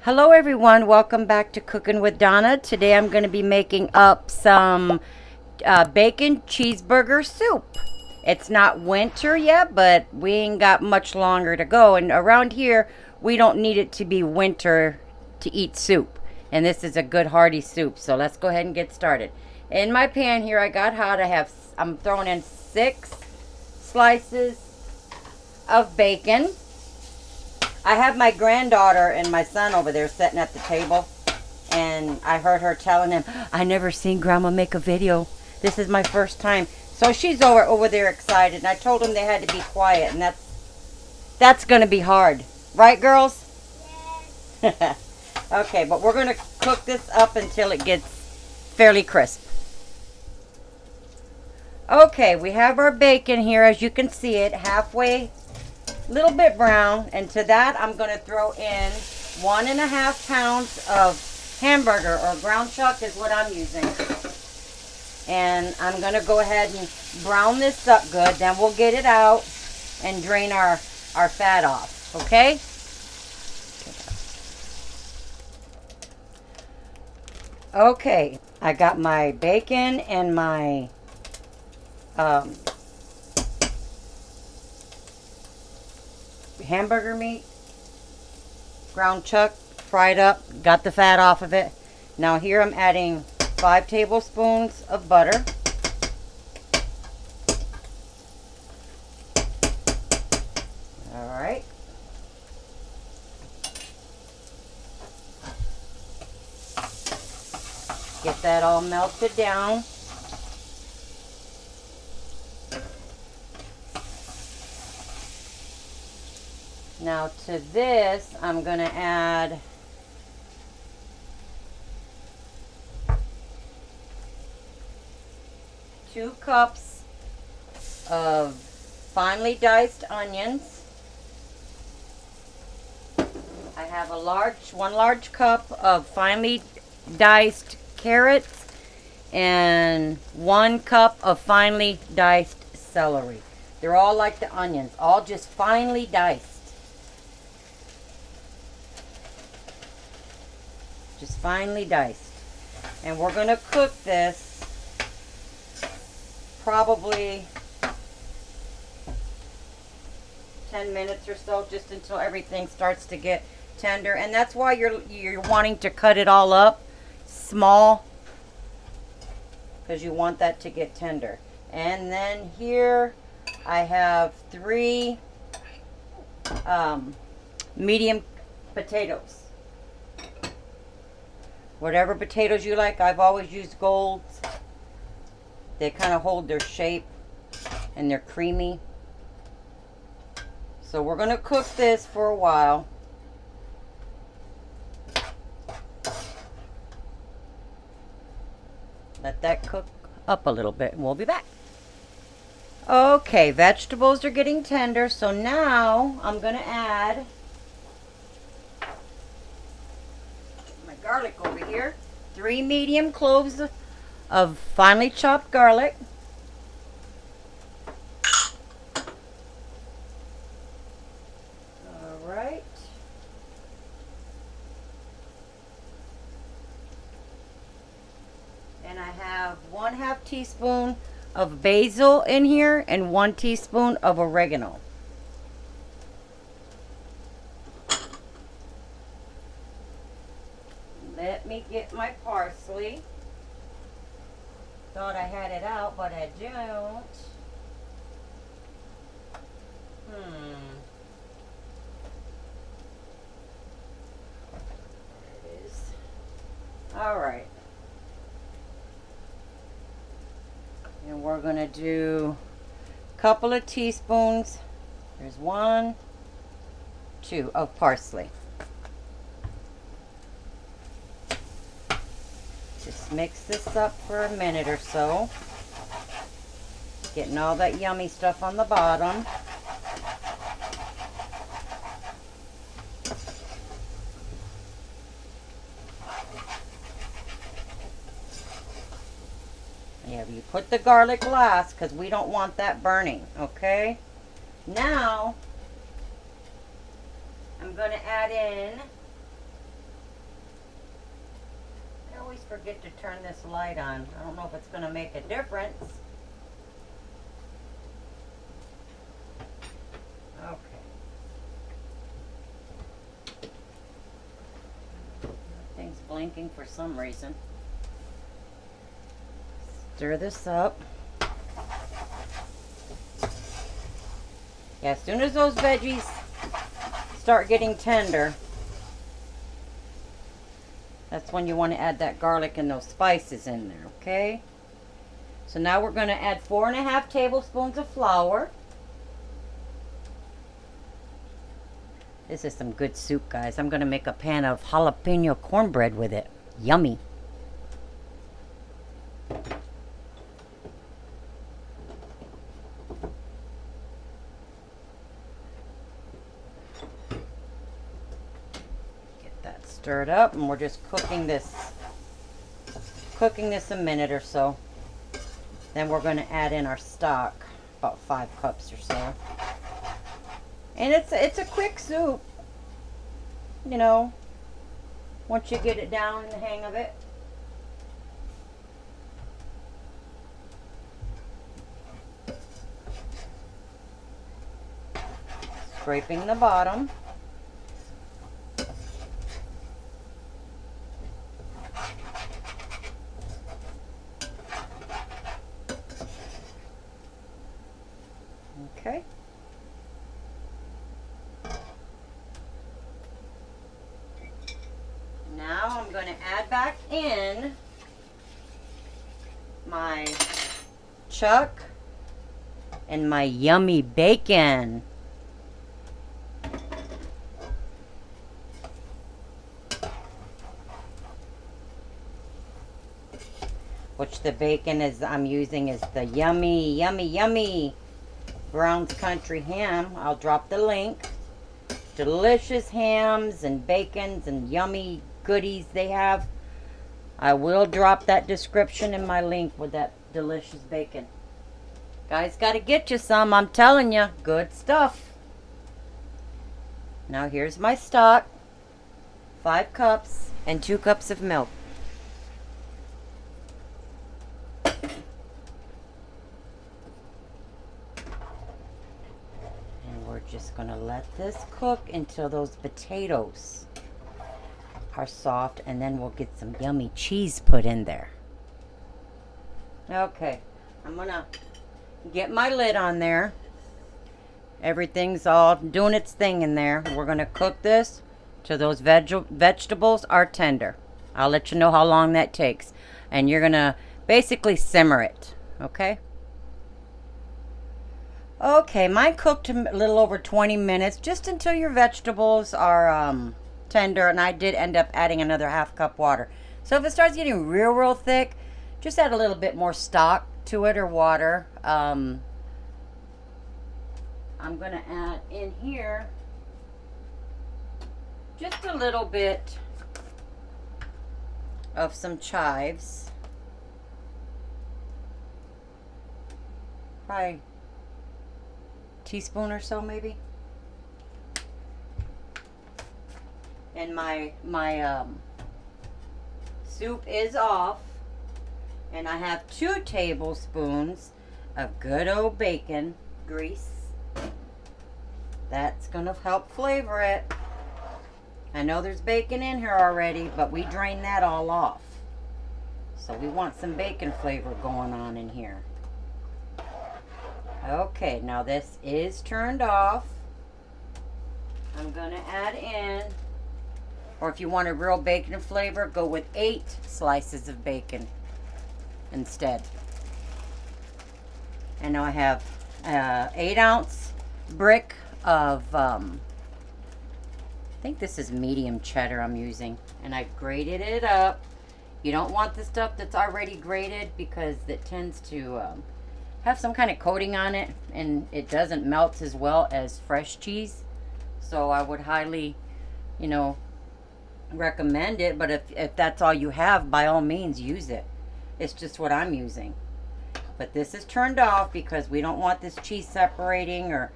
Hello everyone, welcome back to Cooking with Donna. Today I'm going to be making up some bacon cheeseburger soup. It's not winter yet, but we ain't got much longer to go. And around here, we don't need it to be winter to eat soup. And this is a good hearty soup, so let's go ahead and get started. In my pan here, I got hot. I'm throwing in 6 slices of bacon. I have my granddaughter and my son over there sitting at the table, and I heard her telling him, I never seen Grandma make a video. This is my first time. So she's over there excited, and I told them they had to be quiet, and that's going to be hard. Right, girls? Yes. Okay, but we're going to cook this up until it gets fairly crisp. Okay, we have our bacon here, as you can see it, halfway little bit brown, and to that I'm going to throw in 1.5 pounds of hamburger, or ground chuck is what I'm using, and I'm going to go ahead and brown this up good. Then we'll get it out and drain our fat off. Okay, I got my bacon and my hamburger meat, ground chuck, fried up, got the fat off of it. Now here I'm adding 5 tablespoons of butter. Alright. Get that all melted down. Now to this, I'm going to add two cups of finely diced onions. I have one large cup of finely diced carrots and 1 cup of finely diced celery. They're all like the onions, all just finely diced. Just finely diced. And we're going to cook this probably 10 minutes or so, just until everything starts to get tender. And that's why you're wanting to cut it all up small, because you want that to get tender. And then here I have 3 medium potatoes. Whatever potatoes you like. I've always used golds. They kind of hold their shape and they're creamy. So we're going to cook this for a while. Let that cook up a little bit and we'll be back. Okay, vegetables are getting tender, so now I'm going to add garlic over here. 3 medium cloves of finely chopped garlic. Alright. And I have 1/2 teaspoon of basil in here and 1 teaspoon of oregano. Let me get my parsley. Thought I had it out, but I don't. There it is. Alright. And we're going to do a couple of teaspoons. There's 1, 2 of parsley. Just mix this up for a minute or so. Getting all that yummy stuff on the bottom. Yeah, you put the garlic last because we don't want that burning, okay? Now, I'm going to add in always forget to turn this light on. I don't know if it's going to make a difference. Okay. Thing's blinking for some reason. Stir this up. Yeah, as soon as those veggies start getting tender, that's when you want to add that garlic and those spices in there, okay? So now we're going to add 4.5 tablespoons of flour. This is some good soup, guys. I'm going to make a pan of jalapeno cornbread with it. Yummy. Stir it up, and we're just cooking this a minute or so. Then we're going to add in our stock, about 5 cups or so. And it's a quick soup, you know, once you get it down in the hang of it. Scraping the bottom. Okay. Now I'm going to add back in my chuck and my yummy bacon. Which the bacon is I'm using is the yummy Brown's Country ham. I'll drop the link. Delicious hams and bacons and yummy goodies they have. I will drop that description in my link with that delicious bacon. Guys, gotta get you some. I'm telling you, good stuff. Now here's my stock. 5 cups and 2 cups of milk. Just gonna let this cook until those potatoes are soft, and then we'll get some yummy cheese put in there. Okay, I'm gonna get my lid on there. Everything's all doing its thing in there. We're gonna cook this till those vegetables are tender. I'll let you know how long that takes, and you're gonna basically simmer it, okay? Okay, mine cooked a little over 20 minutes, just until your vegetables are tender, and I did end up adding another 1/2 cup water. So if it starts getting real thick, just add a little bit more stock to it or water. I'm going to add in here just a little bit of some chives. Probably teaspoon or so maybe. And my soup is off, and I have 2 tablespoons of good old bacon grease. That's gonna help flavor it. I know there's bacon in here already, but we drained that all off, so we want some bacon flavor going on in here. Okay, now this is turned off. I'm going to add in, or if you want a real bacon flavor, go with 8 slices of bacon instead. And now I have 8-ounce brick of, I think this is medium cheddar I'm using. And I grated it up. You don't want the stuff that's already grated because it tends to have some kind of coating on it, and it doesn't melt as well as fresh cheese. So I would highly, you know, recommend it. But if that's all you have, by all means use it. It's just what I'm using. But this is turned off because we don't want this cheese separating, or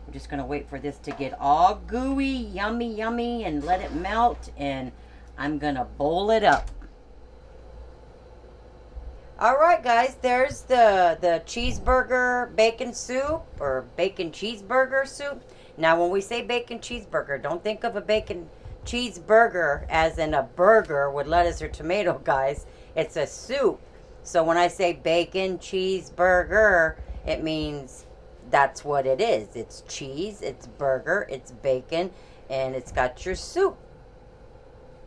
we're just going to wait for this to get all gooey, yummy, and let it melt. And I'm going to bowl it up. All right, guys, there's the cheeseburger bacon soup or bacon cheeseburger soup. Now, when we say bacon cheeseburger, don't think of a bacon cheeseburger as in a burger with lettuce or tomato, guys. It's a soup. So when I say bacon cheeseburger, it means that's what it is. It's cheese, it's burger, it's bacon, and it's got your soup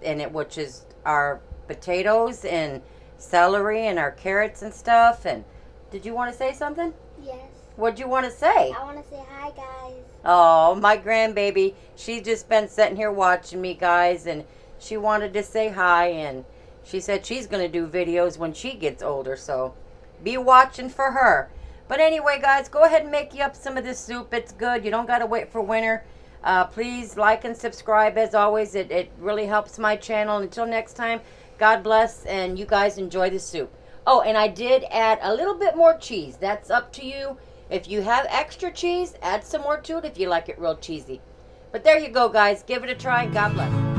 in it, which is our potatoes and celery and our carrots and stuff. And did you want to say something? Yes. What'd you want to say? I want to say hi, guys. Oh, my grandbaby. She's just been sitting here watching me, guys, and she wanted to say hi, and she said she's going to do videos when she gets older, so be watching for her. But anyway, guys, go ahead and make you up some of this soup. It's good. You don't got to wait for winter. Please like and subscribe, as always. It really helps my channel. Until next time, God bless, and you guys enjoy the soup. Oh, and I did add a little bit more cheese. That's up to you. If you have extra cheese, add some more to it if you like it real cheesy. But there you go, guys. Give it a try. God bless.